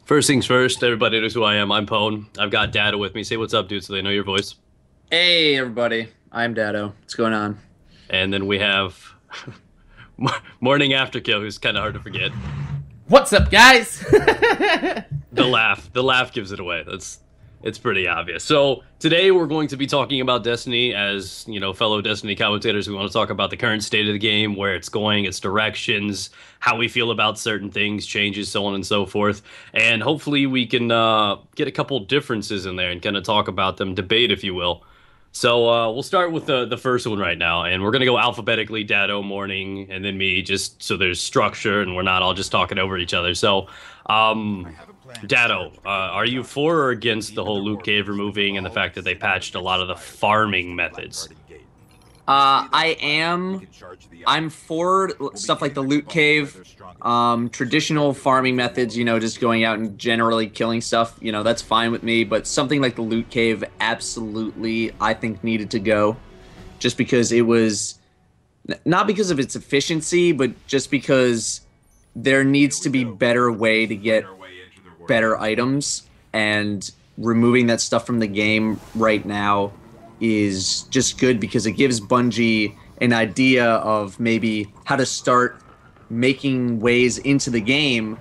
First things first, everybody knows who I am. I'm Pone. I've got Data with me. Say what's up, dude, so they know your voice. Hey everybody, I'm Datto. What's going on? And then we have Morning Afterkill, who's kind of hard to forget. What's up, guys? The laugh gives it away. It's pretty obvious. So today we're going to be talking about Destiny as, fellow Destiny commentators. We want to talk about the current state of the game, where it's going, its directions, how we feel about certain things, changes, so on and so forth. And hopefully we can get a couple differences in there and kind of talk about them, debate, if you will. So we'll start with the first one right now, and we're going to go alphabetically, Datto, Morning, and then me, just so there's structure and we're not all just talking over each other. So, Datto, are you for or against the whole loot cave removing and the fact that they patched a lot of the farming methods? I am. I'm for stuff like the loot cave, traditional farming methods, just going out and generally killing stuff, that's fine with me, but something like the loot cave absolutely, I think, needed to go, just because it was, not because of its efficiency, but just because there needs to be better way to get better items, and removing that stuff from the game right now is just good because it gives Bungie an idea of maybe how to start making ways into the game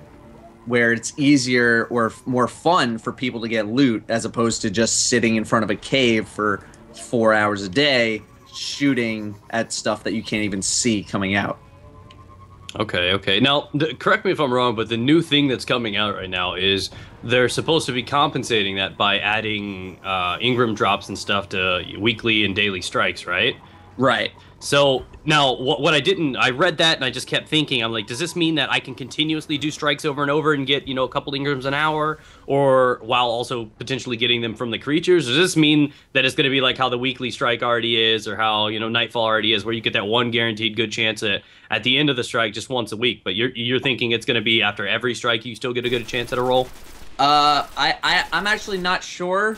where it's easier or more fun for people to get loot, as opposed to just sitting in front of a cave for 4 hours a day shooting at stuff that you can't even see coming out. Okay. Now, correct me if I'm wrong, but the new thing that's coming out right now is they're supposed to be compensating that by adding Ingram drops and stuff to weekly and daily strikes, right? Right. So now, I read that and I just kept thinking, I'm like, does this mean that I can continuously do strikes over and over and get, a couple Ingrams an hour, or while also potentially getting them from the creatures? Does this mean that it's going to be like how the weekly strike already is, or how, Nightfall already is, where you get that one guaranteed good chance at the end of the strike just once a week, but you're thinking it's going to be after every strike you still get a good chance at a roll? I'm actually not sure.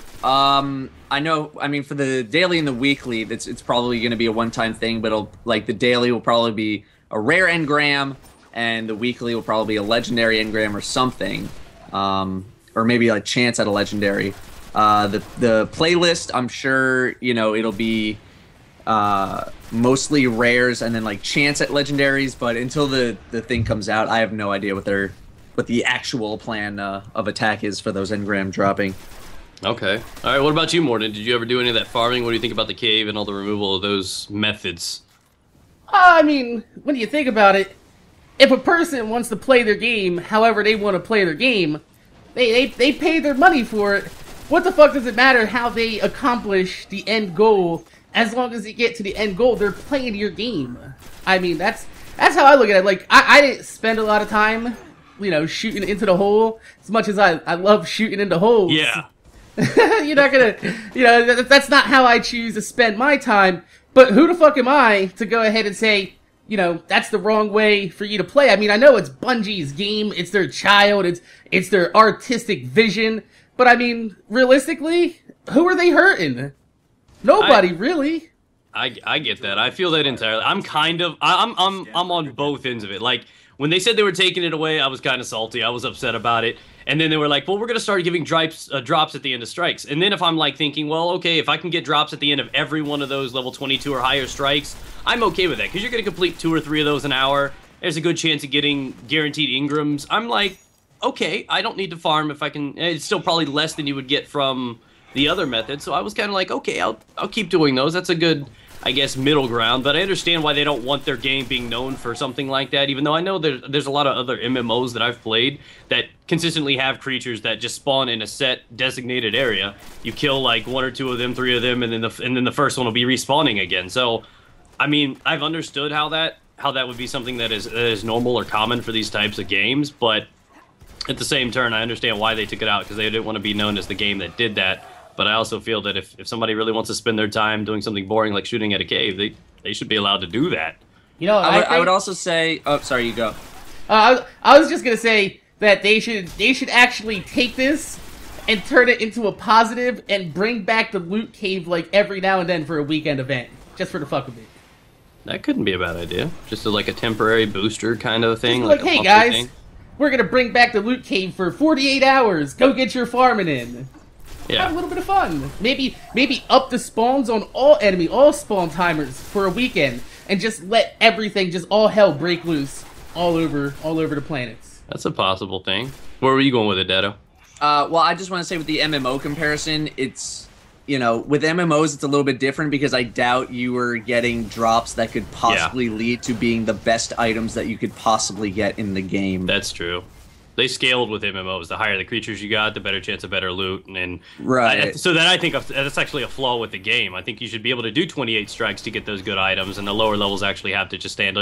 I know, for the daily and the weekly, it's probably going to be a one-time thing, but the daily will probably be a rare engram, and the weekly will probably be a legendary engram or something. Or maybe a chance at a legendary. The playlist, I'm sure, it'll be, mostly rares and then chance at legendaries, but until the thing comes out, I have no idea what the actual plan of attack is for those engram dropping. Okay. All right, what about you, Morton? Did you ever do any of that farming? What do you think about the cave and all the removal of those methods? When you think about it, if a person wants to play their game however they want to play their game, they pay their money for it. What the fuck does it matter how they accomplish the end goal? As long as they get to the end goal, they're playing your game. That's how I look at it. I didn't spend a lot of time, shooting into the hole, as much as I love shooting into holes. Yeah. You're not gonna, that's not how I choose to spend my time. But who the fuck am I to go ahead and say, that's the wrong way for you to play? I know it's Bungie's game, it's their child, it's their artistic vision. But realistically, who are they hurting? Nobody, really. I get that. I feel that entirely. I'm on both ends of it. When they said they were taking it away, I was kind of salty. I was upset about it. And then they were like, well, we're going to start giving drops at the end of strikes. And then if I'm thinking, well, okay, if I can get drops at the end of every one of those level 22 or higher strikes, I'm okay with that. Because you're going to complete 2 or 3 of those an hour. There's a good chance of getting guaranteed Ingrams. I'm like, okay, I don't need to farm if I can. It's still probably less than you would get from the other method. So I was kind of like, okay, I'll keep doing those. That's a good, I guess, middle ground. But I understand why they don't want their game being known for something like that, even though I know there's a lot of other MMOs that I've played that consistently have creatures that just spawn in a set designated area. You kill 1 or 2 of them, 3 of them, and then the first one will be respawning again. So I've understood how that would be something that is normal or common for these types of games, but at the same turn, I understand why they took it out, because they didn't want to be known as the game that did that. But I also feel that if somebody really wants to spend their time doing something boring like shooting at a cave, they should be allowed to do that. I would also say... Oh, sorry, you go. I was just going to say that they should actually take this and turn it into a positive and bring back the loot cave every now and then for a weekend event. Just for the fuck of it. That couldn't be a bad idea. Just a temporary booster kind of thing. Hey guys, we're gonna bring back the loot cave for 48 hours. Go get your farming in. Yeah. Have a little bit of fun. Maybe up the spawns on all spawn timers for a weekend, and just let everything, just all hell break loose all over the planets. That's a possible thing. Where were you going with it, Datto? Well, I just want to say with the MMO comparison, it's, you know, with MMOs it's a little bit different because I doubt you were getting drops that could possibly lead to being the best items that you could possibly get in the game. That's true. They scaled with MMOs. The higher the creatures you got, the better chance of better loot. And right. So then I think that's actually a flaw with the game. I think you should be able to do 28 strikes to get those good items, and the lower levels actually have to just stand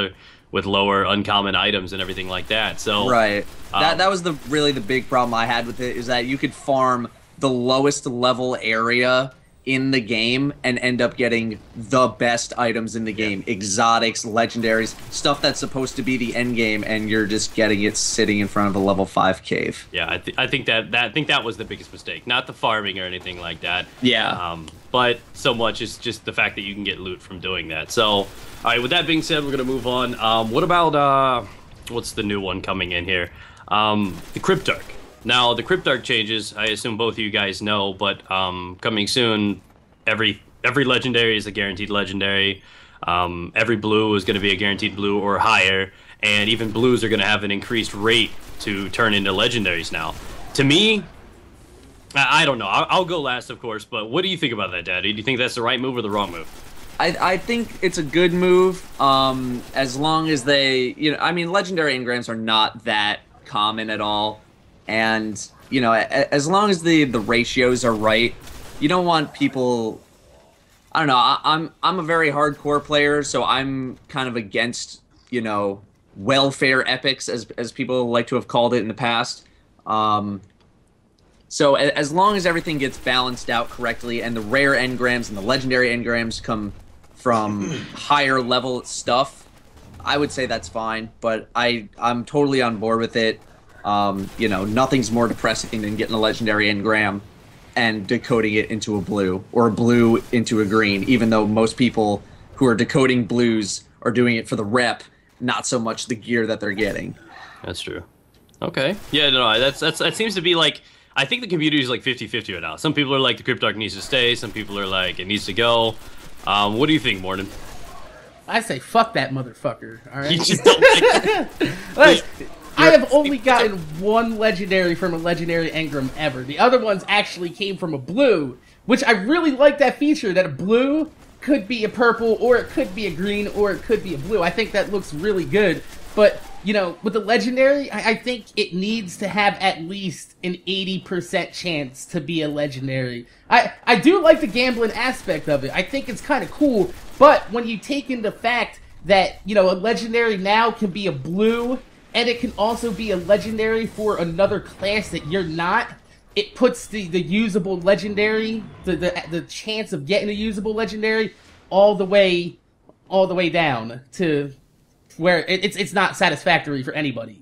with lower uncommon items and everything like that. So right. That was really the big problem I had with it, is that you could farm the lowest level area in the game and end up getting the best items in the game. Exotics, legendaries, stuff that's supposed to be the end game, and you're just getting it sitting in front of a level 5 cave. Yeah, I think that was the biggest mistake. Not the farming or anything like that. Yeah. But so much is just the fact that you can get loot from doing that. So, all right, with that being said, we're going to move on. What about, what's the new one coming in here? The Cryptarch. Now, the Cryptarch changes, I assume both of you guys know, but coming soon, every legendary is a guaranteed legendary. Every blue is going to be a guaranteed blue or higher, and even blues are going to have an increased rate to turn into legendaries now. To me, I don't know. I'll go last, of course, but what do you think about that, Daddy? Do you think that's the right move or the wrong move? I think it's a good move, as long as they, you know, I mean, legendary engrams are not that common at all. And, you know, as long as the ratios are right, you don't want people, I don't know, I'm a very hardcore player, so I'm kind of against, you know, welfare epics, as people like to have called it in the past. So as long as everything gets balanced out correctly and the rare engrams and the legendary engrams come from higher level stuff, I would say that's fine, but I'm totally on board with it. You know, nothing's more depressing than getting a legendary engram and decoding it into a blue, or a blue into a green, even though most people who are decoding blues are doing it for the rep, not so much the gear that they're getting. That's true. Okay. Yeah, no, that seems to be like, I think the community is like 50-50 right now. Some people are like, the Cryptarch needs to stay. Some people are like, it needs to go. What do you think, Mornin? I say fuck that motherfucker, alright? You just don't like I have only gotten one legendary from a legendary engram ever. The other ones actually came from a blue, which I really like that feature, that a blue could be a purple, or it could be a green, or it could be a blue. I think that looks really good. But, you know, with the legendary, I think it needs to have at least an 80% chance to be a legendary. I do like the gambling aspect of it. I think it's kind of cool. But when you take into fact that, you know, a legendary now can be a blue, and it can also be a legendary for another class that you're not, it puts the usable legendary, the chance of getting a usable legendary, all the way down to where it's not satisfactory for anybody.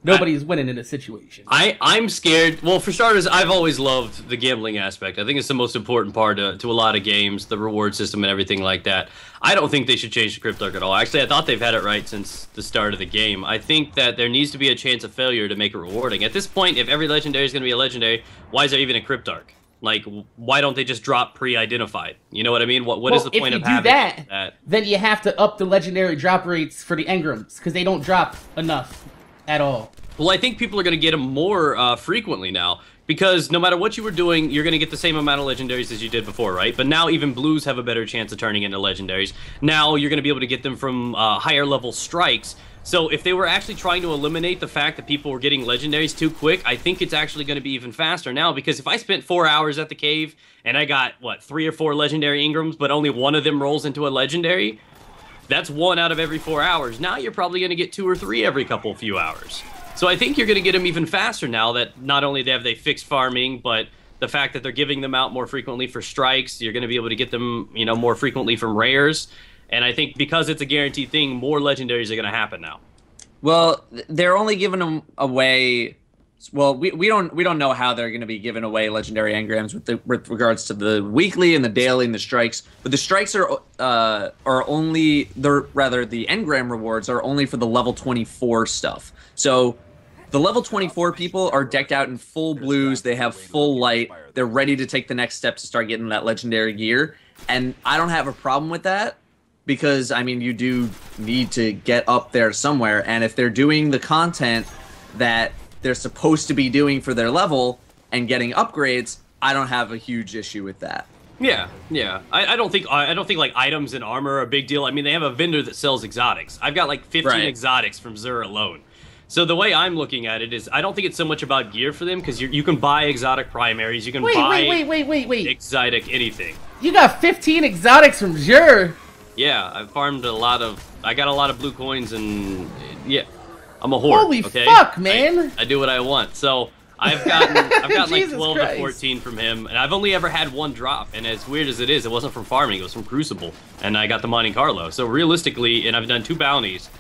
Nobody's winning in this situation. I'm scared. Well, for starters, I've always loved the gambling aspect. I think it's the most important part to a lot of games, the reward system and everything like that. I don't think they should change the Cryptarch at all. Actually, I thought they've had it right since the start of the game. I think that there needs to be a chance of failure to make it rewarding. At this point, if every legendary is going to be a legendary, why is there even a Cryptarch? Like, why don't they just drop pre-identified? You know what I mean? What is the point of having that? If you do that, then you have to up the legendary drop rates for the engrams, because they don't drop enough at all. Well, I think people are going to get them more frequently now, because no matter what you were doing, you're going to get the same amount of legendaries as you did before, right? But now even blues have a better chance of turning into legendaries. Now you're going to be able to get them from higher level strikes. So if they were actually trying to eliminate the fact that people were getting legendaries too quick, I think it's actually going to be even faster now, because if I spent 4 hours at the cave and I got, what, 3 or 4 legendary engrams, but only one of them rolls into a legendary, that's 1 out of every 4 hours. Now you're probably going to get 2 or 3 every few hours. So I think you're going to get them even faster now that not only have they fixed farming, but the fact that they're giving them out more frequently for strikes, you're going to be able to get them, you know, more frequently from rares. And I think because it's a guaranteed thing, more legendaries are going to happen now. Well, they're only giving them away. Well, we don't know how they're going to be giving away legendary engrams with regards to the weekly and the daily and the strikes. But the strikes are only, the engram rewards are only for the level 24 stuff. So The level 24 people are decked out in full blues. They have full light. They're ready to take the next step to start getting that legendary gear. And I don't have a problem with that because, I mean, you do need to get up there somewhere. And if they're doing the content that they're supposed to be doing for their level and getting upgrades, I don't have a huge issue with that. Yeah, yeah. I don't think like items and armor are a big deal. I mean, they have a vendor that sells exotics. I've got like 15 exotics from Xur alone. So the way I'm looking at it is, I don't think it's so much about gear for them because you can buy exotic primaries. You can buy wait. exotic anything. You got 15 exotics from Xur. Yeah, I've farmed a lot of. I got a lot of blue coins and yeah, I'm a whore. Holy okay? fuck, man! I do what I want. So. I've gotten like 12 Christ. to 14 from him, and I've only ever had one drop. And as weird as it is, it wasn't from farming; it was from Crucible, and I got the Monte Carlo. So realistically, and I've done 2 bounties,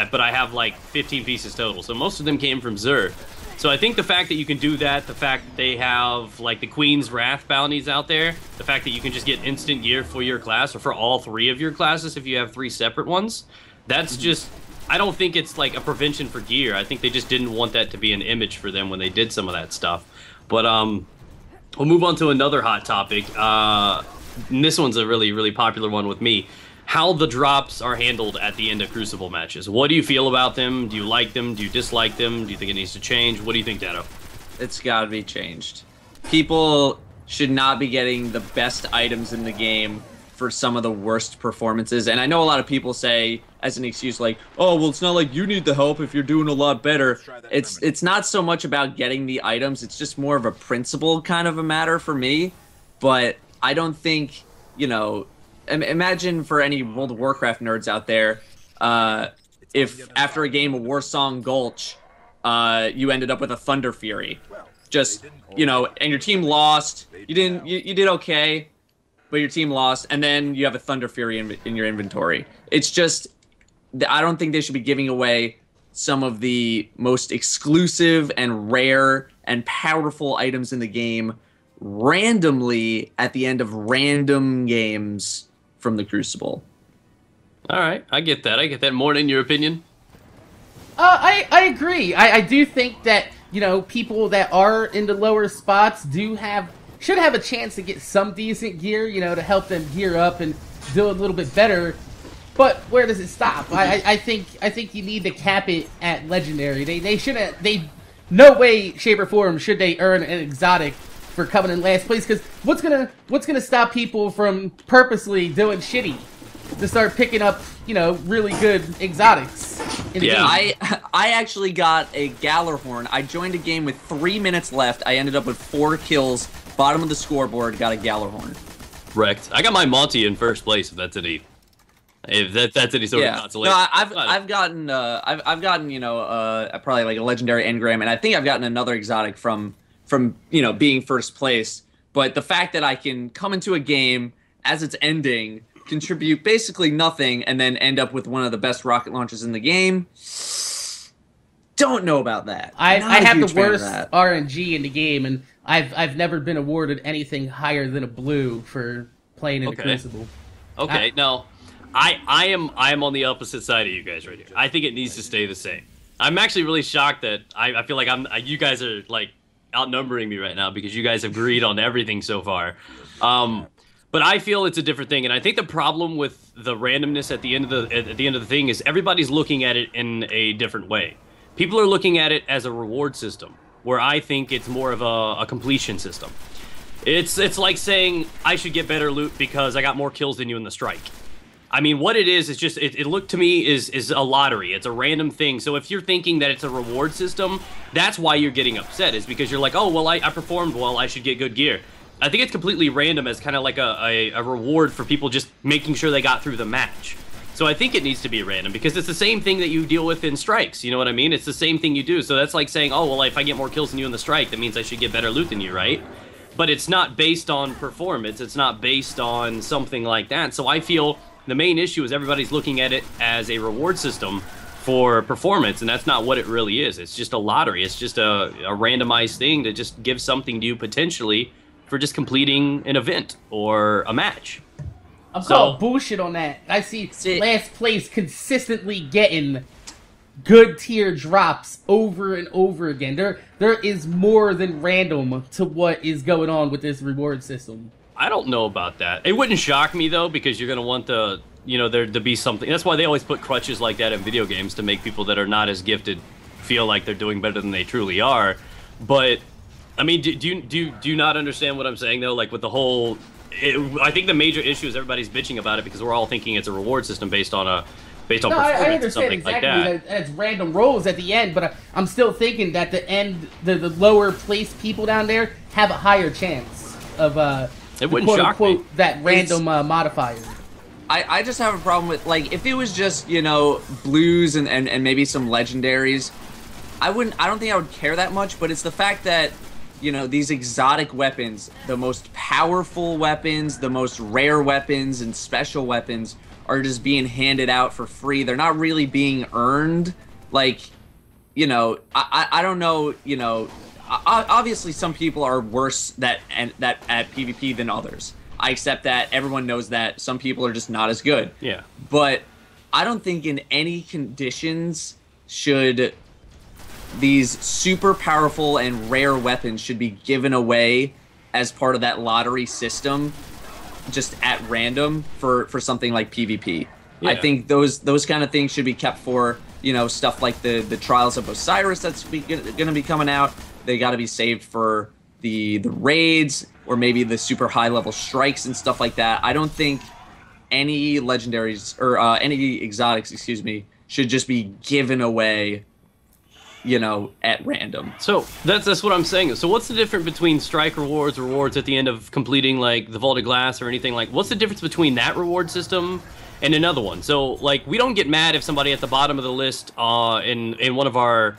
but I have like 15 pieces total. So most of them came from Xur. So I think the fact that you can do that, the fact that they have like the Queen's Wrath bounties out there, the fact that you can just get instant gear for your class or for all 3 of your classes if you have 3 separate ones, that's just. I don't think it's like a prevention for gear. I think they just didn't want that to be an image for them when they did some of that stuff. But we'll move on to another hot topic. And this one's a really, really popular one with me. How the drops are handled at the end of Crucible matches. What do you feel about them? Do you like them? Do you dislike them? Do you think it needs to change? What do you think, Datto? It's gotta be changed. People should not be getting the best items in the game for some of the worst performances. And I know a lot of people say as an excuse like, oh, well, it's not like you need the help if you're doing a lot better. It's not so much about getting the items. It's just more of a principle kind of a matter for me. But I don't think, you know, imagine for any World of Warcraft nerds out there, if after a game of Warsong Gulch, you ended up with a Thunder Fury. Just, you know, and your team lost. You did okay, but your team lost, and then you have a Thunder Fury in your inventory. It's just, I don't think they should be giving away some of the most exclusive and rare and powerful items in the game randomly at the end of random games from the Crucible. All right, I get that. Morning, your opinion? I agree. I do think that, you know, people that are in the lower spots should have a chance to get some decent gear, you know, to help them gear up and do a little bit better. But where does it stop? I think you need to cap it at legendary. They shouldn't. No way, shape, or form should they earn an exotic for coming in last place. Because what's gonna stop people from purposely doing shitty to start picking up, you know, really good exotics in the game? I actually got a Gallarhorn. I joined a game with 3 minutes left. I ended up with 4 kills. Bottom of the scoreboard, got a Gallarhorn. Wrecked. I got my Monty in first place. If that's any sort of consolation. No, I've gotten you know probably like a legendary engram, and I think I've gotten another exotic from you know being first place. But the fact that I can come into a game as it's ending, contribute basically nothing, and then end up with one of the best rocket launches in the game. Don't know about that. I have the worst RNG in the game, and I've never been awarded anything higher than a blue for playing in the Crucible. Okay, no, I am on the opposite side of you guys right here. I think it needs to stay the same. I'm actually really shocked that I feel like you guys are like outnumbering me right now because you guys have agreed on everything so far. But I feel it's a different thing, and I think the problem with the randomness at the end of the thing is everybody's looking at it in a different way. People are looking at it as a reward system, where I think it's more of a completion system. It's like saying I should get better loot because I got more kills than you in the strike. I mean, what it is just it looked to me is a lottery. It's a random thing. So if you're thinking that it's a reward system, that's why you're getting upset. Is because you're like, oh well, I performed well, I should get good gear. I think it's completely random as kind of like a reward for people just making sure they got through the match. So I think it needs to be random because it's the same thing that you deal with in strikes. You know what I mean? It's the same thing you do. So that's like saying, oh, well, if I get more kills than you in the strike, that means I should get better loot than you, right? But it's not based on performance. It's not based on something like that. So I feel the main issue is everybody's looking at it as a reward system for performance, and that's not what it really is. It's just a lottery. It's just a randomized thing to just give something to you potentially for just completing an event or a match. I'm calling bullshit on that. I see last place consistently getting good tier drops over and over again. There is more than random to what is going on with this reward system. I don't know about that. It wouldn't shock me though, because you're gonna want the, you know, there to be something. That's why they always put crutches like that in video games, to make people that are not as gifted feel like they're doing better than they truly are. But I mean, do you not understand what I'm saying though? Like with the whole, I think the major issue is everybody's bitching about it because we're all thinking it's a reward system based on performance I or something exactly like that. It's random rolls at the end, but I'm still thinking that the lower placed people down there have a higher chance of it wouldn't shock me. That random modifier. I just have a problem with, like, if it was just, you know, blues and maybe some legendaries, I don't think I would care that much, but it's the fact that, you know, these exotic weapons, the most powerful weapons, the most rare weapons and special weapons are just being handed out for free. They're not really being earned. Like, you know, I don't know, you know, obviously some people are worse at PvP than others. I accept that. Everyone knows that. Some people are just not as good. Yeah. But I don't think in any conditions should these super powerful and rare weapons should be given away as part of that lottery system just at random for something like PvP. Yeah. I think those kind of things should be kept for, you know, stuff like the Trials of Osiris that's going to be coming out. They got to be saved for the raids, or maybe the super high level strikes and stuff like that. I don't think any legendaries or any exotics, excuse me, should just be given away, you know, at random. So that's what I'm saying. So what's the difference between strike rewards at the end of completing like the Vaulted Glass or anything? Like, what's the difference between that reward system and another one? So like, we don't get mad if somebody at the bottom of the list in one of our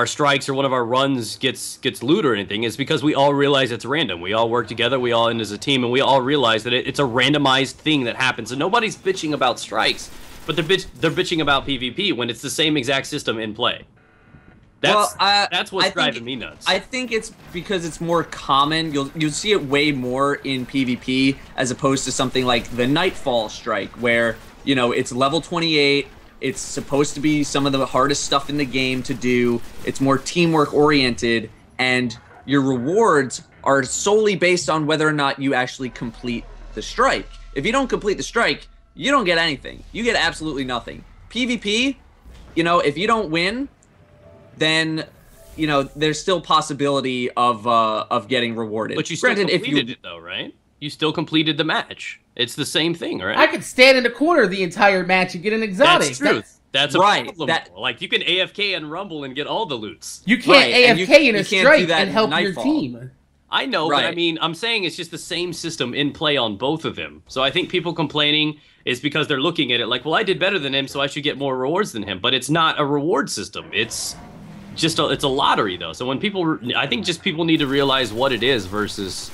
strikes or one of our runs gets loot or anything. It's because we all realize it's random. We all work together, we all end as a team, and we all realize that it's a randomized thing that happens. And nobody's bitching about strikes, but they're bitching about PvP when it's the same exact system in play. That's what's driving me nuts. I think it's because it's more common. You'll see it way more in PvP as opposed to something like the Nightfall strike, where, you know, it's level 28. It's supposed to be some of the hardest stuff in the game to do. It's more teamwork oriented, and your rewards are solely based on whether or not you actually complete the strike. If you don't complete the strike, you don't get anything. You get absolutely nothing. PvP, you know, if you don't win, then, you know, there's still possibility of getting rewarded. But you still completed it though, right? You still completed the match. It's the same thing, right? I could stand in the corner the entire match and get an exotic. That's true. That's a problem. Like, you can AFK and Rumble and get all the loots. You can't AFK in a strike and help your team. I know, but I mean, I'm saying it's just the same system in play on both of them. So I think people complaining is because they're looking at it like, well, I did better than him, so I should get more rewards than him. But it's not a reward system. It's just it's a lottery, though. So when I think just people need to realize what it is versus,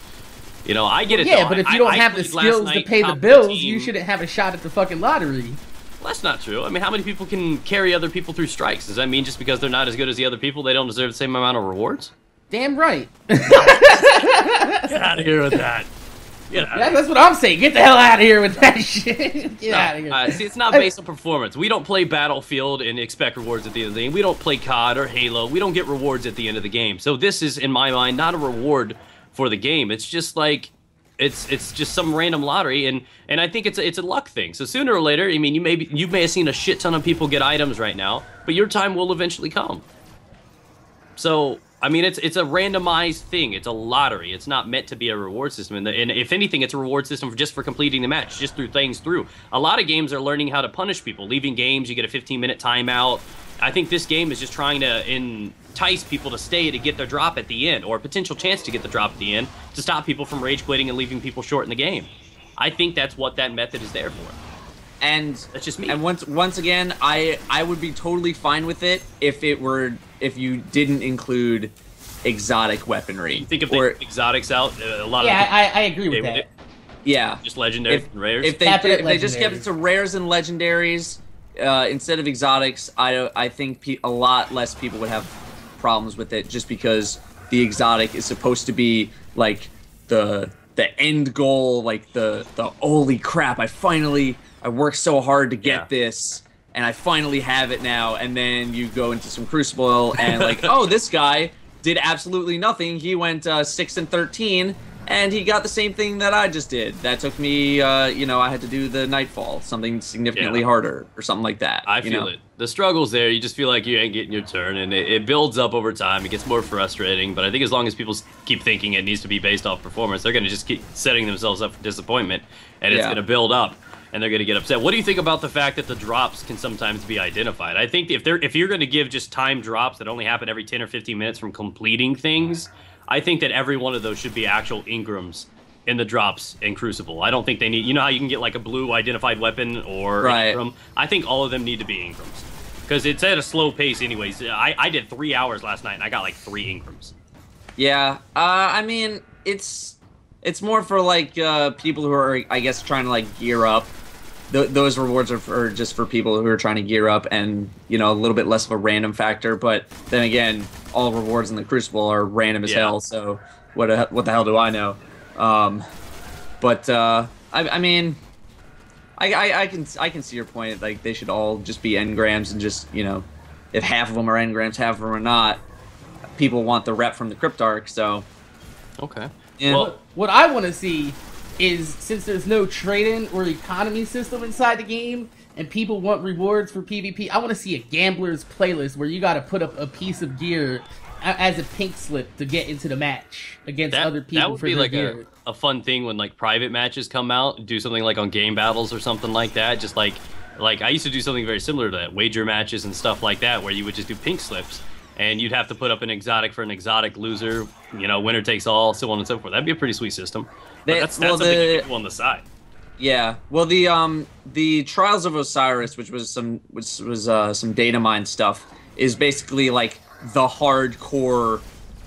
you know, I get it. Yeah, but if you don't have the skills to pay the bills, you shouldn't have a shot at the fucking lottery. Well, that's not true. I mean, how many people can carry other people through strikes? Does that mean just because they're not as good as the other people, they don't deserve the same amount of rewards? Damn right. Get out of here with that. That's what I'm saying. Get the hell out of here with that shit. Get out of here. See, it's not based on performance. We don't play Battlefield and expect rewards at the end of the game. We don't play COD or Halo. We don't get rewards at the end of the game. So this is, in my mind, not a reward for the game. It's just like, it's just some random lottery, and I think it's a luck thing. So sooner or later, I mean, you may have seen a shit ton of people get items right now, but your time will eventually come. So I mean, it's a randomized thing. It's a lottery. It's not meant to be a reward system. And if anything, it's a reward system just for completing the match, just through things through. A lot of games are learning how to punish people. Leaving games, you get a 15-minute timeout. I think this game is just trying to entice people to stay to get their drop at the end, or a potential chance to get the drop at the end, to stop people from rage quitting and leaving people short in the game. I think that's what that method is there for. And that's just me. And once again, I would be totally fine with it if you didn't include exotic weaponry. You think if they exotics out, a lot of I agree with that. Yeah, just legendary and rares. If they just kept it to rares and legendaries instead of exotics, I think a lot less people would have problems with it, just because the exotic is supposed to be like the end goal, like the holy crap, I worked so hard to get this, and I finally have it now. And then you go into some Crucible, and like, oh, this guy did absolutely nothing. He went 6 and 13, and he got the same thing that I just did. That took me, you know, I had to do the Nightfall, something significantly harder or something like that. I feel it. The struggle's there. You just feel like you ain't getting your turn, and it builds up over time. It gets more frustrating, but I think as long as people keep thinking it needs to be based off performance, they're going to just keep setting themselves up for disappointment, and it's going to build up, and they're going to get upset. What do you think about the fact that the drops can sometimes be identified? I think if you're going to give just time drops that only happen every 10 or 15 minutes from completing things, I think that every one of those should be actual Ingrams in the drops in Crucible. I don't think they need... You know how you can get like a blue identified weapon or Ingram? I think all of them need to be Ingrams. Because it's at a slow pace anyways. I did 3 hours last night and I got like 3 Ingrams. Yeah, I mean, it's more for like people who are, I guess, trying to like gear up. Those rewards are just for people who are trying to gear up and, you know, a little bit less of a random factor. But then again, all rewards in the Crucible are random as hell, so what the hell do I know? I mean, I can see your point. Like, they should all just be engrams, and just, you know, if half of them are engrams, half of them are not. People want the rep from the Cryptarch, so. Okay. Yeah. Well, what I want to see is, since there's no trade-in or economy system inside the game, and people want rewards for PvP, I want to see a gambler's playlist where you got to put up a piece of gear as a pink slip to get into the match against other people. That would be like a fun thing when like private matches come out. Do something like on game battles or something like that. Just like I used to do something very similar to that, wager matches and stuff like that, where you would just do pink slips. And you'd have to put up an exotic for an exotic loser, you know, winner takes all, so on and so forth. That'd be a pretty sweet system. But that's something you can do on the side. Yeah. Well, the Trials of Osiris, which was some data mine stuff, is basically like the hardcore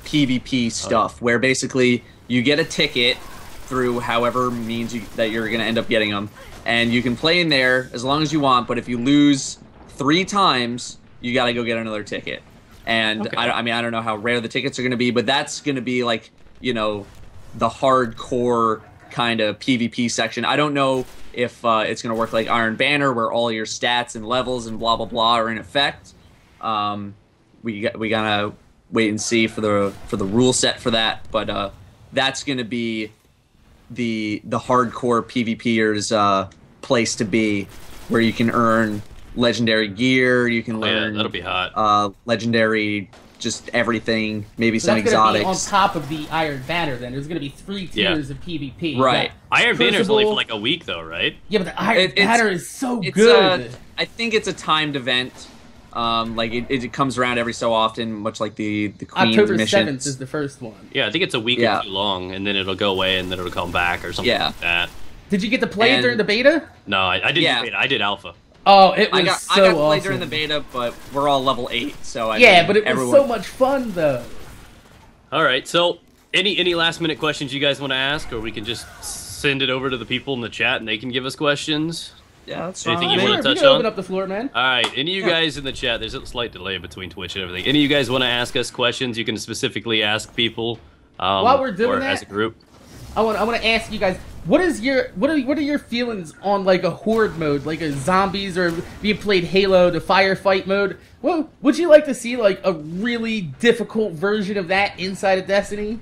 PvP stuff, where basically you get a ticket through however means that you're going to end up getting them, and you can play in there as long as you want. But if you lose 3 times, you got to go get another ticket. And I mean, I don't know how rare the tickets are going to be, but that's going to be like, you know, the hardcore kind of PvP section. I don't know if it's going to work like Iron Banner, where all your stats and levels and blah blah blah are in effect. We gotta wait and see for the rule set for that, but that's going to be the hardcore PvPers place to be, where you can earn legendary gear, you can learn that'll be hot. Legendary, just everything, maybe So some that's gonna exotics. be on top of the Iron Banner, then. There's going to be 3 tiers of PvP. Right. Iron Banner's only for like a week though, right? Yeah, but the Iron Banner is so good. I think it's a timed event. Like it comes around every so often, much like the Queen's October missions. 7th is the first one. Yeah, I think it's a week or too long, and then it'll go away, and then it'll come back or something like that. Did you get to play it during the beta? No, I didn't do beta. I did alpha. Oh, it was I got so to play awesome. during the beta, but we're all level 8, so I yeah, mean, but it was so much fun though. All right, so any last minute questions you guys want to ask, or we can just send it over to the people in the chat and they can give us questions? Yeah, that's anything fine. you want to touch on? Open on? up the floor, man. All right, any of you guys in the chat? There's a slight delay between Twitch and everything. Any of you guys want to ask us questions? You can specifically ask people. While we're doing that, as a group, I want to ask you guys, what are your feelings on like a horde mode, like a zombies, or if you played Halo, the firefight mode? Well, would you like to see like a really difficult version of that inside of Destiny?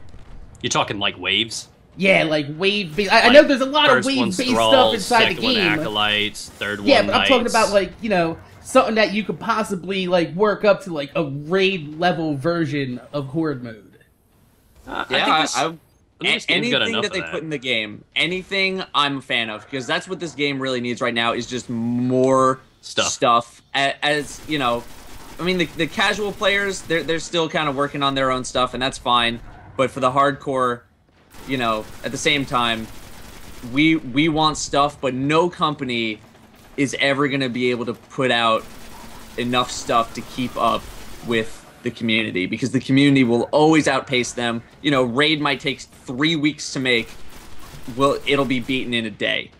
you're talking like waves. Yeah, like wave-based. I know there's a lot of wave-based stuff inside the game. Second one acolytes, third one yeah, but knights. I'm talking about like, you know, something that you could possibly like work up to like a raid level version of horde mode. Anything that they put in the game, anything I'm a fan of, because that's what this game really needs right now, is just more stuff. As you know, I mean, the casual players, they're still kind of working on their own stuff, and that's fine. But for the hardcore, you know, at the same time, we want stuff, but no company is ever going to be able to put out enough stuff to keep up with the community, because the community will always outpace them. You know, raid might take 3 weeks to make. Well, it'll be beaten in a day.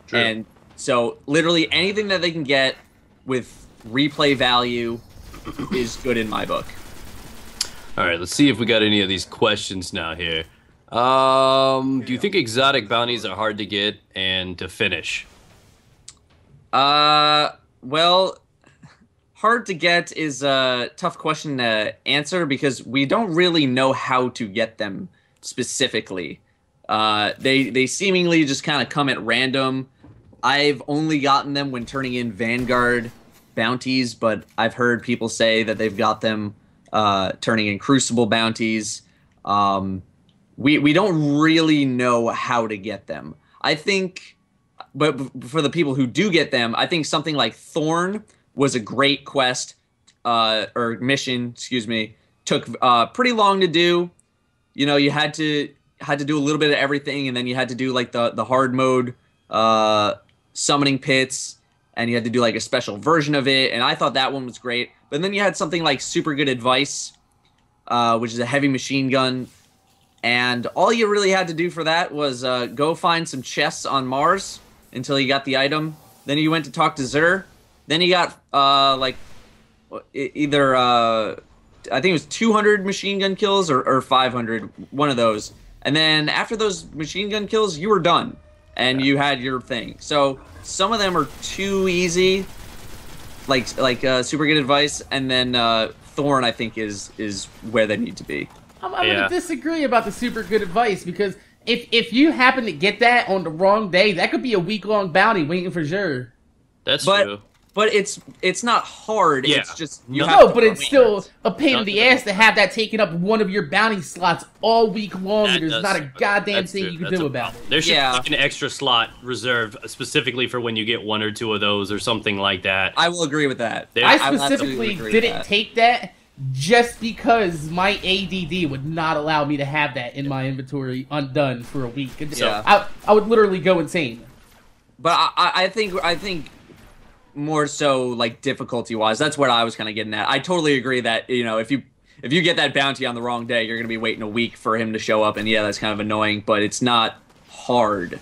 True. And so literally anything that they can get with replay value is good in my book. All right, let's see if we got any of these questions now here. Do you think exotic bounties are hard to get and to finish? Well, hard to get is a tough question to answer because we don't really know how to get them specifically. They seemingly just kind of come at random. I've only gotten them when turning in Vanguard bounties, but I've heard people say that they've got them turning in Crucible bounties. We don't really know how to get them. I think, but for the people who do get them, I think something like Thorn was a great quest, or mission, excuse me. Took pretty long to do. You know, you had to do a little bit of everything, and then you had to do like the hard mode summoning pits, and you had to do like a special version of it, and I thought that one was great. But then you had something like Super Good Advice, which is a heavy machine gun, and all you really had to do for that was go find some chests on Mars until you got the item. Then you went to talk to Xur. Then you got like either I think it was 200 machine gun kills or 500, one of those. And then after those machine gun kills, you were done, and you had your thing. So some of them are too easy, like Super Good Advice, and then Thorn I think is where they need to be. I'm gonna disagree about the Super Good Advice because if you happen to get that on the wrong day, that could be a week-long bounty waiting for Xur. That's true. But it's not hard. Yeah. It's just but it's still a pain in the ass to have that taking up one of your bounty slots all week long. And there's not a goddamn thing you can do about it. There should be like an extra slot reserved specifically for when you get one or two of those or something like that. I will agree with that. I specifically didn't take that just because my ADD would not allow me to have that in my inventory undone for a week. And so I would literally go insane. But I think more so like difficulty wise, that's what I was kind of getting at. I totally agree that, you know, if you get that bounty on the wrong day, you're going to be waiting a week for him to show up, and yeah, that's kind of annoying, but it's not hard.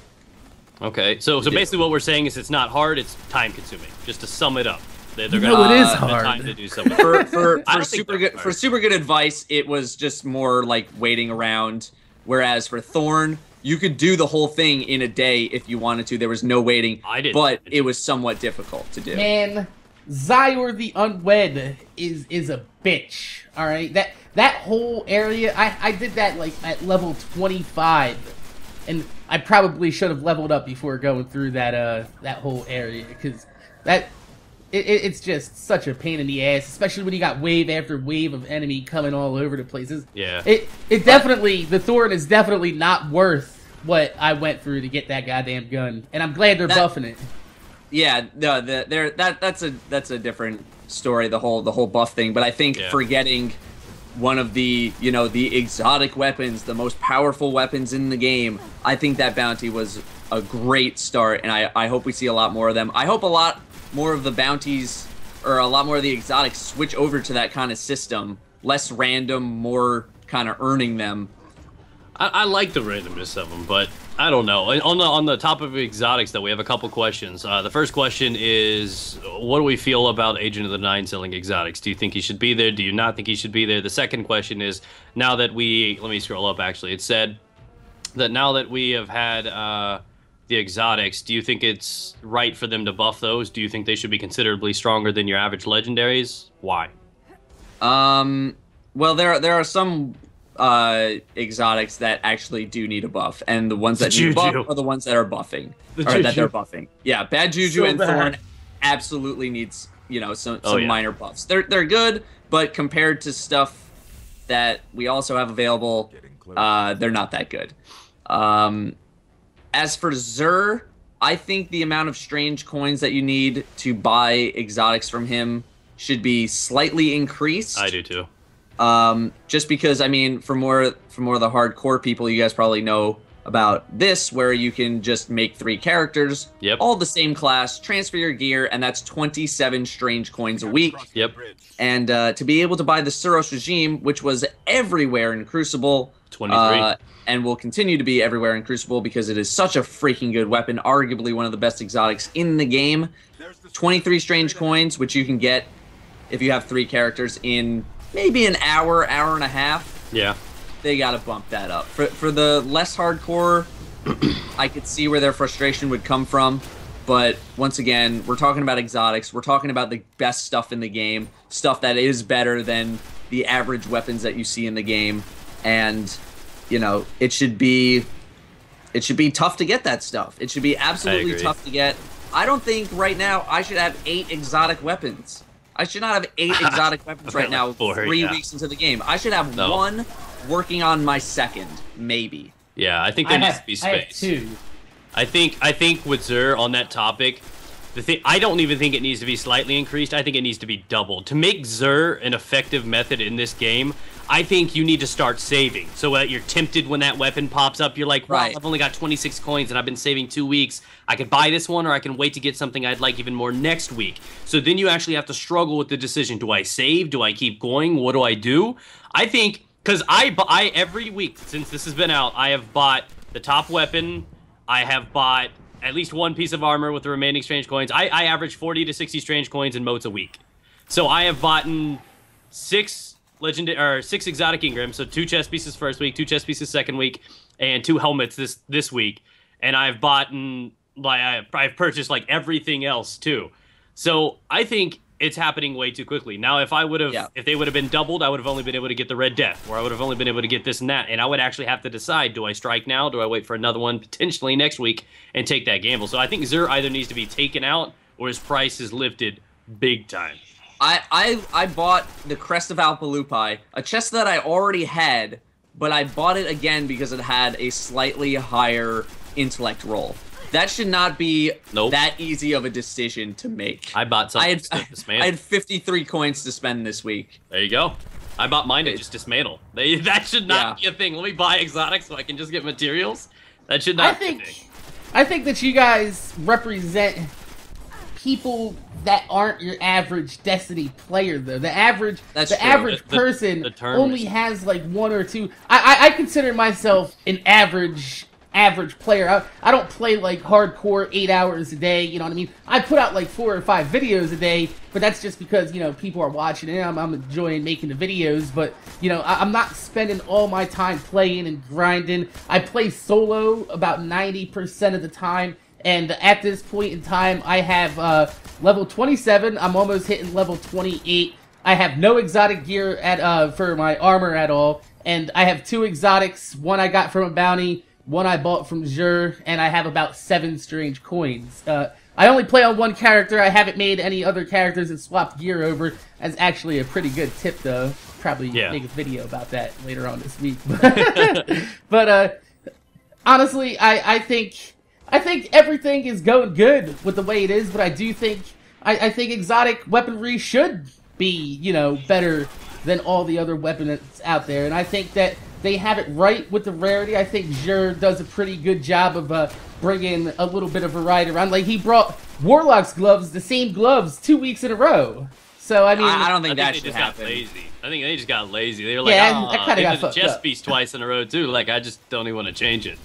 Okay, so basically what we're saying is it's not hard, it's time consuming. Just to sum it up. They're it is hard. Time to do something. For super good advice, it was just more like waiting around, whereas for Thorn, you could do the whole thing in a day if you wanted to. There was no waiting, but it was somewhat difficult to do. Man, Zyur the Unwed is a bitch. All right, that whole area, I did that like at level 25, and I probably should have leveled up before going through that whole area because it's just such a pain in the ass, especially when you got wave after wave of enemy coming all over the places. Yeah. It definitely, the Thorn is definitely not worth what I went through to get that goddamn gun, and I'm glad they're buffing it. Yeah, no, that's a different story, the whole buff thing. But I think forgetting one of the the exotic weapons, the most powerful weapons in the game, I think that bounty was a great start, and I hope we see a lot more of them. I hope a lot more of the bounties, or a lot more of the exotics, switch over to that kind of system. Less random, more kind of earning them. I like the randomness of them, but I don't know. On the topic of exotics, though, we have a couple questions. The first question is, what do we feel about Agent of the Nine selling exotics? Do you think he should be there? Do you not think he should be there? The second question is, now that let me scroll up, actually. It said that now that we have had the exotics, do you think it's right for them to buff those? Do you think they should be considerably stronger than your average legendaries? Why? Well, there are some exotics that actually do need a buff, and the ones that need a buff are the ones that are buffing, that they're buffing. Yeah, Bad Juju and Thorn absolutely needs some minor buffs. They're good, but compared to stuff that we also have available, they're not that good. As for Xur, I think the amount of strange coins that you need to buy exotics from him should be slightly increased. I do too. Just because, I mean, for more of the hardcore people, you guys probably know about this, where you can just make 3 characters, all the same class, transfer your gear, and that's 27 strange coins a week. Yep. And to be able to buy the Suros Regime, which was everywhere in Crucible, 23. And will continue to be everywhere in Crucible because it is such a freaking good weapon, arguably one of the best exotics in the game. 23 strange coins, which you can get if you have 3 characters in maybe an hour and a half. Yeah. They gotta bump that up. For the less hardcore, I could see where their frustration would come from. But once again, we're talking about exotics. We're talking about the best stuff in the game, stuff that is better than the average weapons that you see in the game, and you know, it should be tough to get that stuff. It should be absolutely tough to get. I don't think right now I should have 8 exotic weapons. I should not have 8 exotic weapons right now, 3 weeks into the game. I should have 1 working on my 2nd, maybe. Yeah, I think there needs to be space. I have 2. I think with Xur on that topic, I don't even think it needs to be slightly increased. I think it needs to be doubled. To make Xur an effective method in this game, I think you need to start saving. So that you're tempted when that weapon pops up. You're like, wow, I've only got 26 coins and I've been saving 2 weeks. I could buy this one or I can wait to get something I'd like even more next week. So then you actually have to struggle with the decision. Do I save? Do I keep going? What do I do? I think, because I every week since this has been out, I have bought the top weapon. I have bought at least 1 piece of armor with the remaining strange coins. I average 40 to 60 strange coins and motes a week. So I have bought 6 exotic Ingrams, so 2 chest pieces first week, 2 chest pieces second week, and 2 helmets this week. And I've bought I've purchased like everything else too. So I think it's happening way too quickly. Now, if they would have been doubled, I would have only been able to get the Red Death, or I would have only been able to get this and that, and I would actually have to decide, do I strike now, do I wait for another one, potentially next week, and take that gamble? So I think Xur either needs to be taken out, or his price is lifted big time. I bought the Crest of Alpalupai, a chest that I already had, but I bought it again because it had a slightly higher intellect roll. That should not be that easy of a decision to make. I bought something to dismantle. I had 53 coins to spend this week. There you go. I bought mine to just dismantle. That should not be a thing. Let me buy exotics so I can just get materials. That should not be a thing. I think that you guys represent people that aren't your average Destiny player, though. The average person only has like 1 or 2. I consider myself an average player. I don't play like hardcore 8 hours a day, you know what I mean? I put out like 4 or 5 videos a day, but that's just because, you know, people are watching it and I'm enjoying making the videos, but, you know, I'm not spending all my time playing and grinding. I play solo about 90% of the time, and at this point in time, I have level 27. I'm almost hitting level 28. I have no exotic gear for my armor at all, and I have 2 exotics. 1 I got from a bounty, 1 I bought from Xur, and I have about 7 strange coins. I only play on 1 character. I haven't made any other characters and swapped gear over. That's actually a pretty good tip, though. Probably make a video about that later on this week. But honestly, I think everything is going good with the way it is. But I do think I think exotic weaponry should be, you know, better than all the other weapons out there, and I think that they have it right with the rarity. I think Xur does a pretty good job of bringing a little bit of variety around. Like, he brought Warlock's gloves, the same gloves, 2 weeks in a row. So, I mean... I don't think that should happen. I think they just got lazy. They were like, they did the chest piece twice in a row, too. Like, I just don't even want to change it.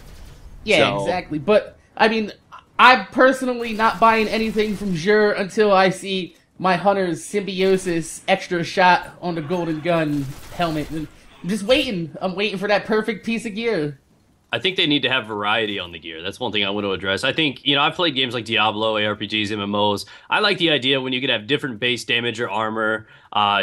Yeah, exactly. But, I mean, I'm personally not buying anything from Xur until I see my Hunter's Symbiosis extra shot on the Golden Gun helmet. And I'm just waiting. I'm waiting for that perfect piece of gear. I think they need to have variety on the gear. That's one thing I want to address. I think, you know, I've played games like Diablo, ARPGs, MMOs. I like the idea when you could have different base damage or armor,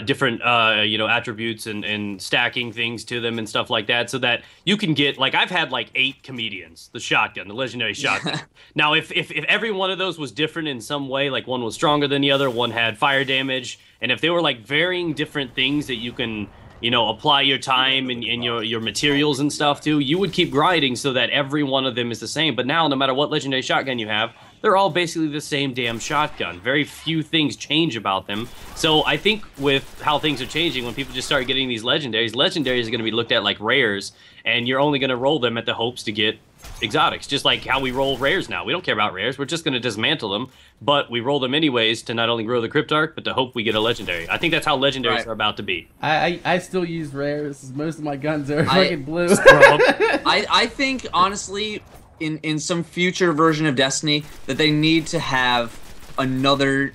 different, you know, attributes and stacking things to them and stuff like that, so that you can get, like, I've had like 8 comedians, the shotgun, the legendary shotgun. Now, if every one of those was different in some way, like one was stronger than the other, one had fire damage, and if they were like varying different things that you can, you know, apply your time and your materials and stuff to, you would keep grinding so that every one of them is the same. But now, no matter what legendary shotgun you have, they're all basically the same damn shotgun. Very few things change about them. So I think with how things are changing, when people just start getting these legendaries are going to be looked at like rares, and you're only going to roll them at the hopes to get exotics, just like how we roll rares now. We don't care about rares. We're just going to dismantle them, but we roll them anyways to not only grow the Cryptarch, but to hope we get a legendary. I think that's how legendaries are about to be. I still use rares. Most of my guns are fucking blue. I think, honestly, in some future version of Destiny, that they need to have another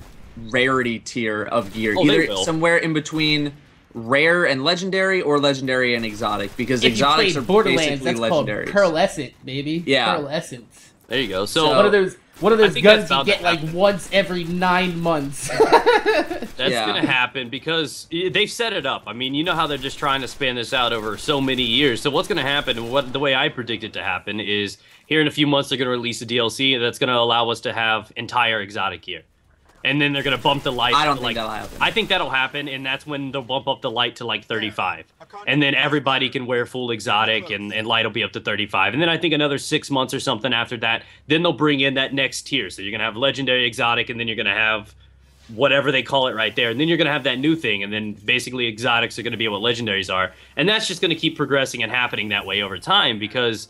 rarity tier of gear. Either somewhere in between rare and legendary, or legendary and exotic, because exotics are Borderlands, basically that's legendaries. Called pearlescent, baby. Yeah. Pearlescent. There you go. So One of those think guns that's you bound get to like happen. once every 9 months. That's Yeah. gonna happen because they've set it up. I mean, you know how they're just trying to span this out over so many years. So what's gonna happen, and the way I predict it to happen is here in a few months they're gonna release a DLC that's gonna allow us to have entire exotic gear. And then they're gonna bump the light. I don't to, think like, that'll happen. I think that'll happen, and that's when they'll bump up the light to like 35, and then everybody can wear full exotic, and light will be up to 35. And then I think another 6 months or something after that, then they'll bring in that next tier. So you're gonna have legendary exotic, and then you're gonna have whatever they call it right there, and then you're gonna have that new thing, and then basically exotics are gonna be what legendaries are, and that's just gonna keep progressing and happening that way over time because.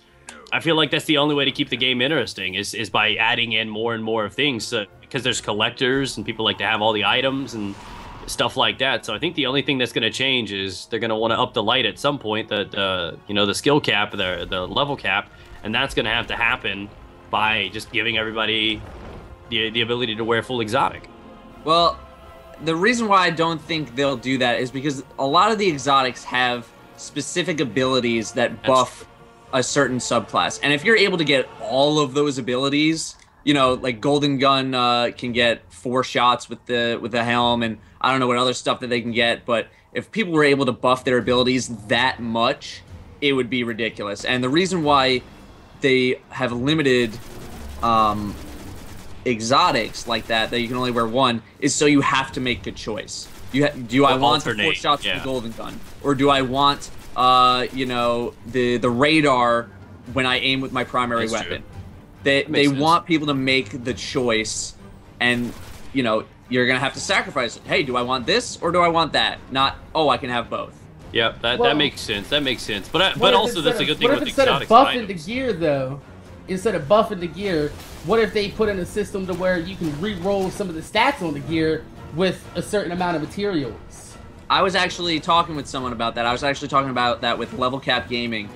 I feel like that's the only way to keep the game interesting is by adding in more and more of things because there's collectors and people like to have all the items and stuff like that. So I think the only thing that's going to change is they're going to want to up the light at some point, the skill cap, the level cap, and that's going to have to happen by just giving everybody the ability to wear full exotic. Well, the reason why I don't think they'll do that is because a lot of the exotics have specific abilities that buff a certain subclass, and if you're able to get all of those abilities, like Golden Gun can get 4 shots with the helm, and I don't know what other stuff that they can get, but if people were able to buff their abilities that much, it would be ridiculous. And the reason why they have limited exotics like that you can only wear one is so you have to make a choice. Do I want the 4 shots with the Golden Gun, or do I want the radar when I aim with my primary weapon? They want people to make the choice, and you're gonna have to sacrifice it. Hey, do I want this or do I want that? Not, oh, I can have both. Yeah, that makes sense. That makes sense. But also that's a good thing with exotics. What if instead of buffing the gear though, instead of buffing the gear, what if they put in a system to where you can re-roll some of the stats on the gear with a certain amount of materials? I was actually talking with someone about that. I was actually talking about that with Level Cap Gaming,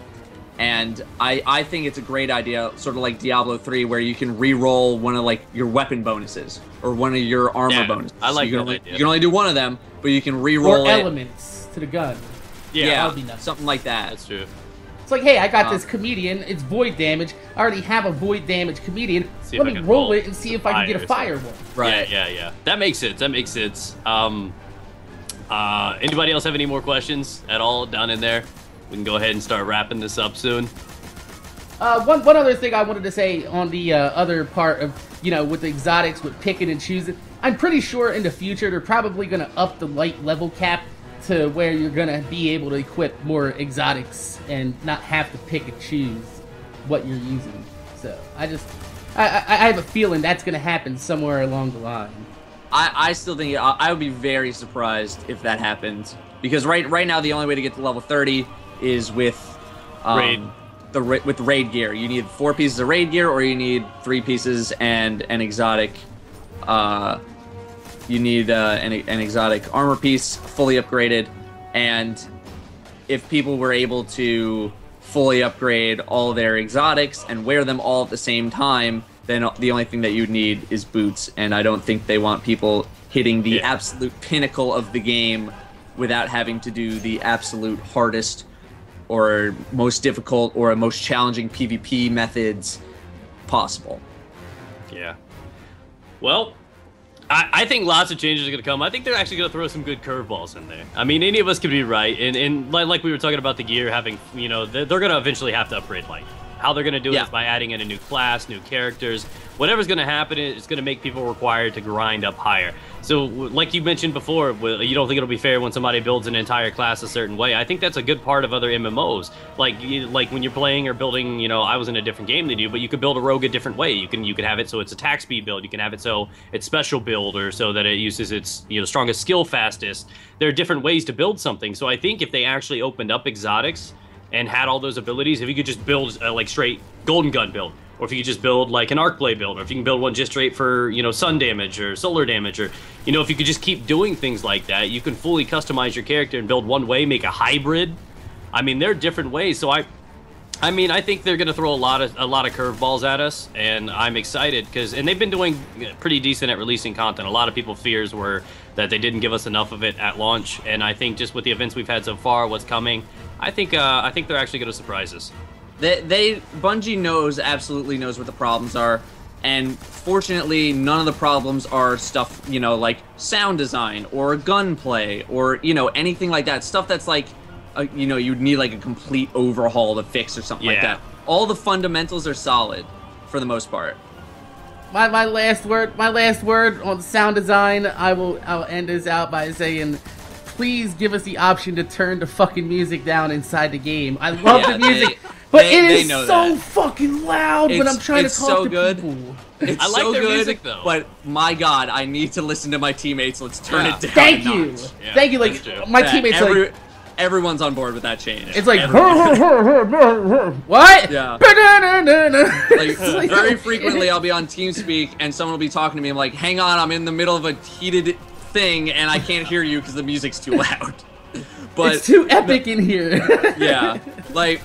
and I think it's a great idea, sort of like Diablo 3, where you can re-roll one of your weapon bonuses or one of your armor bonuses. I like that idea. You can only do one of them, but you can re-roll or elements to the gun. Yeah, that would be nice. Something like that. That's true. It's like, hey, I got this comedian. It's void damage. I already have a void damage comedian. Let me roll it and see if I can get a fire one. Right. Yeah. That makes sense. Anybody else have any more questions at all down in there? We can go ahead and start wrapping this up soon. One other thing I wanted to say on the other part of, with the exotics, with picking and choosing. I'm pretty sure in the future they're probably going to up the light level cap to where you're going to be able to equip more exotics and not have to pick and choose what you're using. So I have a feeling that's going to happen somewhere along the line. I still think I would be very surprised if that happens, because right now the only way to get to level 30 is with raid. With raid gear. You need 4 pieces of raid gear, or you need 3 pieces and an exotic. You need an exotic armor piece, fully upgraded, and if people were able to fully upgrade all their exotics and wear them all at the same time, then the only thing that you'd need is boots, and I don't think they want people hitting the absolute pinnacle of the game without having to do the absolute hardest or most difficult or most challenging PvP methods possible. Yeah. Well, I think lots of changes are going to come. I think they're actually going to throw some good curveballs in there. I mean, any of us could be right. And like we were talking about the gear having, they're going to eventually have to upgrade light. How they're going to do it is by adding in a new class, new characters. Whatever's going to happen, it's going to make people required to grind up higher. So, like you mentioned before, you don't think it'll be fair when somebody builds an entire class a certain way. I think that's a good part of other MMOs. Like when you're playing or building, I was in a different game than you, but you could build a rogue a different way. You can have it so it's attack speed build. You can have it so it's special build, or so that it uses its strongest skill fastest. There are different ways to build something. So I think if they actually opened up exotics and had all those abilities, if you could just build like straight Golden Gun build, or if you could just build like an arc blade build, or if you can build one just straight for sun damage or solar damage, or if you could just keep doing things like that, you can fully customize your character and build one way, make a hybrid. I mean, there are different ways. So I think they're gonna throw a lot of curveballs at us, and I'm excited and they've been doing pretty decent at releasing content. A lot of people's fears were that they didn't give us enough of it at launch, and I think just with the events we've had so far, what's coming, I think they're actually gonna surprise us. Bungie absolutely knows what the problems are, And fortunately, none of the problems are stuff, you know, like sound design or gunplay or, you know, anything like that. Stuff that's like, you know, you'd need like a complete overhaul to fix or something like that. All the fundamentals are solid for the most part. My last word on sound design, I'll end this out by saying, please give us the option to turn the fucking music down inside the game. I love the music, but it is so fucking loud when I'm trying to talk to people. I like their music though. But my God, I need to listen to my teammates. Let's turn it down. Thank you. Thank you. Like my teammates like everyone's on board with that change. It's like what? Yeah. Like very frequently I'll be on TeamSpeak and someone will be talking to me. I'm like, hang on, I'm in the middle of a heated thing and I can't hear you because the music's too loud. But it's too epic in here. Yeah. Like,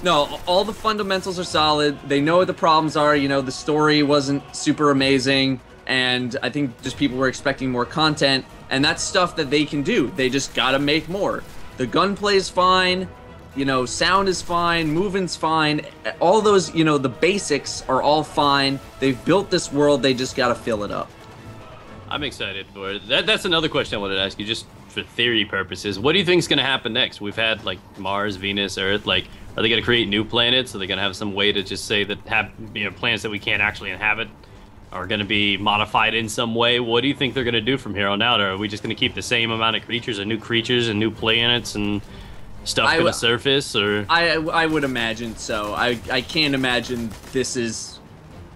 no, all the fundamentals are solid. They know what the problems are. You know, the story wasn't super amazing. And I think just people were expecting more content. And that's stuff that they can do. They just gotta make more. The gunplay is fine. You know, sound is fine. Movement's fine. All those, you know, the basics are all fine. They've built this world. They just gotta fill it up. I'm excited for it. That's another question I wanted to ask you, just for theory purposes. What do you think is going to happen next? We've had, like, Mars, Venus, Earth. Like, are they going to create new planets? Are they going to have some way to just say that planets that we can't actually inhabit are going to be modified in some way? What do you think they're going to do from here on out? Or are we just going to keep the same amount of creatures and new planets and stuff going to surface? Or I would imagine so. I can't imagine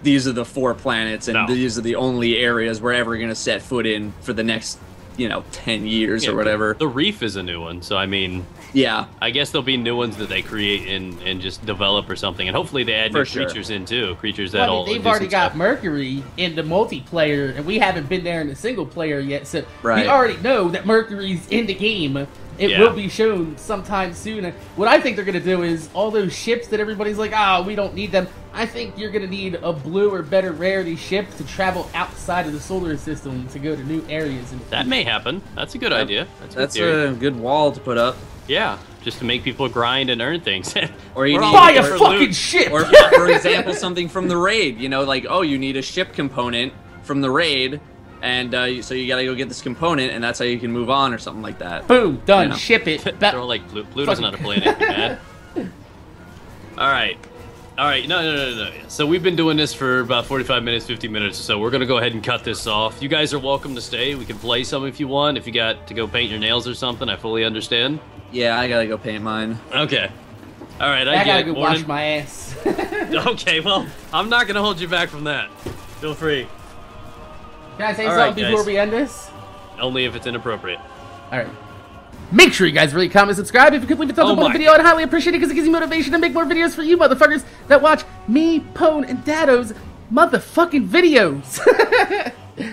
these are the 4 planets and these are the only areas we're ever going to set foot in for the next, you know, 10 years or whatever. The reef is a new one, so I mean, yeah, I guess there'll be new ones that they create and just develop or something, and hopefully they add new creatures in too. Creatures that'll. They've already got Mercury in the multiplayer, and we haven't been there in the single player yet, so we already know that Mercury's in the game. It will be shown sometime soon. What I think they're going to do is all those ships that everybody's like, we don't need them. I think you're going to need a blue or better rarity ship to travel outside of the solar system to go to new areas. That may happen. That's a good idea. That's a good wall to put up. Yeah, just to make people grind and earn things. Or you buy a fucking ship! Or, for example, something from the raid. You know, like, you need a ship component from the raid. And so you gotta go get this component, and that's how you can move on, or something like that. Boom, done. You know. Ship it. They're all like, Pluto's not a planet, man. All right. No. So we've been doing this for about 45 minutes, 50 minutes or so. We're gonna go ahead and cut this off. You guys are welcome to stay. We can play some if you want. If you got to go paint your nails or something, I fully understand. Yeah, I gotta go paint mine. Okay. All right, I gotta go wash my ass. Okay, well, I'm not gonna hold you back from that. Feel free. Can I say something before we end this? Only if it's inappropriate. Alright. Make sure you guys rate, comment, subscribe. If you could leave a thumbs up on the video, I'd highly appreciate it because it gives me motivation to make more videos for you motherfuckers that watch me, Pwn, and Datto's motherfucking videos.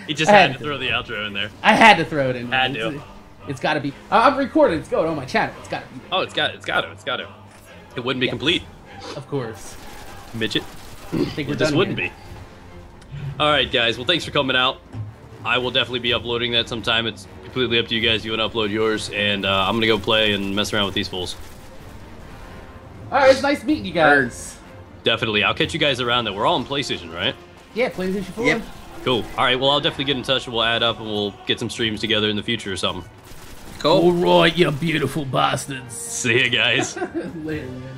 He just had to throw the outro in there. I had to throw it in. Had to. It's gotta be. I'm recording. It's going on my channel. It's gotta be. Oh, it's got to. It wouldn't be complete. Of course. Midget. I think we're done. This wouldn't be. Alright, guys. Well, thanks for coming out. I will definitely be uploading that sometime. It's completely up to you guys. You want to upload yours, and I'm going to go play and mess around with these fools. Alright, it's nice meeting you guys. Definitely. I'll catch you guys around that. We're all on PlayStation, right? Yeah, PlayStation 4. Yep. Cool. Alright, well, I'll definitely get in touch, and we'll add up, and we'll get some streams together in the future or something. Cool. Alright, you beautiful bastards. See ya, guys. Later, man.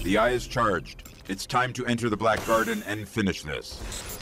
The eye is charged. It's time to enter the Black Garden and finish this.